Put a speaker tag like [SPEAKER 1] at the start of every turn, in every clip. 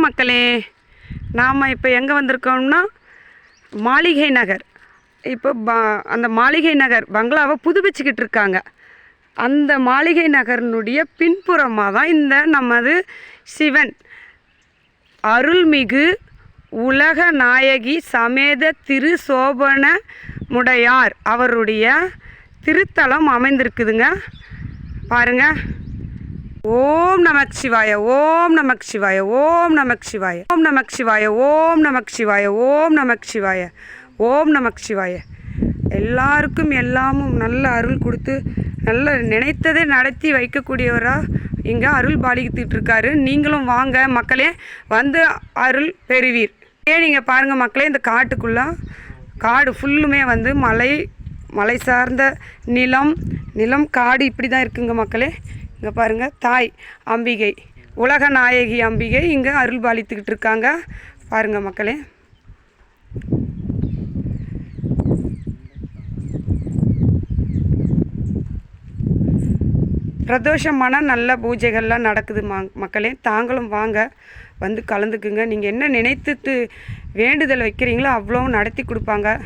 [SPEAKER 1] வணக்கம் மக்களே. நாம் இப்போ எங்கே வந்திருக்கோம்னா மாளிகை நகர். இப்போ அந்த மாளிகை நகர் பங்களாவை புதுப்பிச்சுக்கிட்டு இருக்காங்க. அந்த மாளிகை நகரினுடைய பின்புறமாக தான் இந்த நமது சிவன் அருள்மிகு உலக நாயகி சமேத திரு சோபன முடையார் அவருடைய திருத்தலம் அமைந்திருக்குதுங்க. பாருங்கள். ஓம் நமக் சிவாய, ஓம் நமக் சிவாய, ஓம் நமக் சிவாய, ஓம் நமக் சிவாய, ஓம் நமக் சிவாய, ஓம் நமக் சிவாய, ஓம் நமக் சிவாய. எல்லாருக்கும் எல்லாமும் நல்ல அருள் கொடுத்து நல்ல நினைத்ததை நடத்தி வைக்கக்கூடியவராக இங்கே அருள் பாலிக்கிட்டு இருக்காரு. நீங்களும் வாங்க மக்களே, வந்து அருள் பெறுவீர். நீங்கள் பாருங்கள் மக்களே, இந்த காடு ஃபுல்லுமே வந்து மலை சார்ந்த நிலம் காடு இப்படி தான் இருக்குங்க மக்களே. இங்கே பாருங்கள், தாய் அம்பிகை உலக நாயகி அம்பிகை இங்கே அருள் பாலித்துக்கிட்டு இருக்காங்க. பாருங்கள் மக்களே. பிரதோஷமான நல்ல பூஜைகள்லாம் நடக்குது மக்களே. தாங்களும் வாங்க, வந்து கலந்துக்குங்க. நீங்கள் என்ன நினைத்துட்டு வேண்டுதல் வைக்கிறீங்களோ அவ்வளோ நடத்தி கொடுப்பாங்க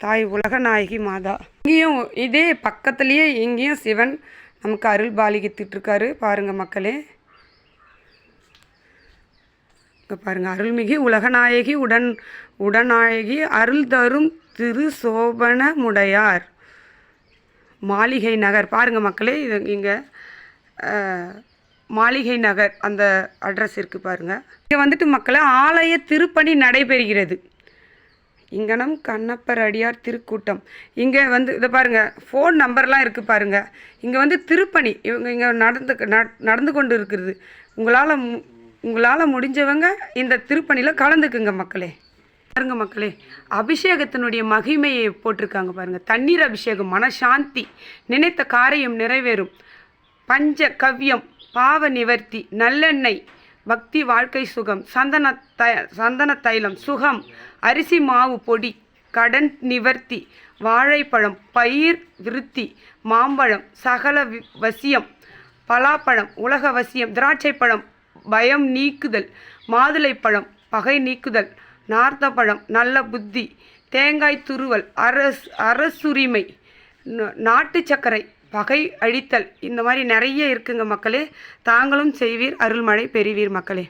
[SPEAKER 1] தாய் உலக நாயகி மாதா. இங்கேயும் இதே பக்கத்துலேயே இங்கேயும் சிவன் நமக்கு அருள் பாலிக்கிட்டு இருக்காரு. பாருங்கள் மக்களே. இங்கே பாருங்கள், அருள்மிகு உலகநாயகி உடனாயகி அருள் தரும் திரு சோபன முடையார் மாளிகை நகர். பாருங்கள் மக்களே, இது இங்கே மாளிகை நகர் அந்த அட்ரஸ் இருக்குது பாருங்கள். இங்கே வந்துட்டு மக்களே ஆலய திருப்பணி நடைபெறுகிறது. இங்கனம் கண்ணப்பர் அடியார் திருக்கூட்டம். இங்கே வந்து இதை பாருங்கள், ஃபோன் நம்பர்லாம் இருக்குது பாருங்கள். இங்கே வந்து திருப்பணி இங்கே நடந்து கொண்டு இருக்கிறது. உங்களால் முடிஞ்சவங்க இந்த திருப்பணியில் கலந்துக்குங்க மக்களே. பாருங்க மக்களே, அபிஷேகத்தினுடைய மகிமையை போட்டிருக்காங்க பாருங்கள். தண்ணீர் அபிஷேகம், மனசாந்தி, நினைத்த காரியம் நிறைவேறும், பஞ்ச கவ்யம், பாவ நிவர்த்தி, நல்லெண்ணெய், பக்தி, வாழ்க்கை சுகம், சந்தன தைலம் சுகம், அரிசி மாவு பொடி, கடன் நிவர்த்தி, வாழைப்பழம், பயிர் விருத்தி, மாம்பழம், சகல வசியம், பலாப்பழம், உலக வசியம், திராட்சைப்பழம், பயம் நீக்குதல், மாதுளைப்பழம், பகை நீக்குதல், நார்த்தப்பழம், நல்ல புத்தி, தேங்காய் துருவல், அரசுரிமை, நாட்டு சர்க்கரை, பகை அழித்தல், இந்த மாதிரி நிறைய இருக்குங்க மக்களே. தாங்களும் செய்வீர், அருள்மழை பெறுவீர் மக்களே.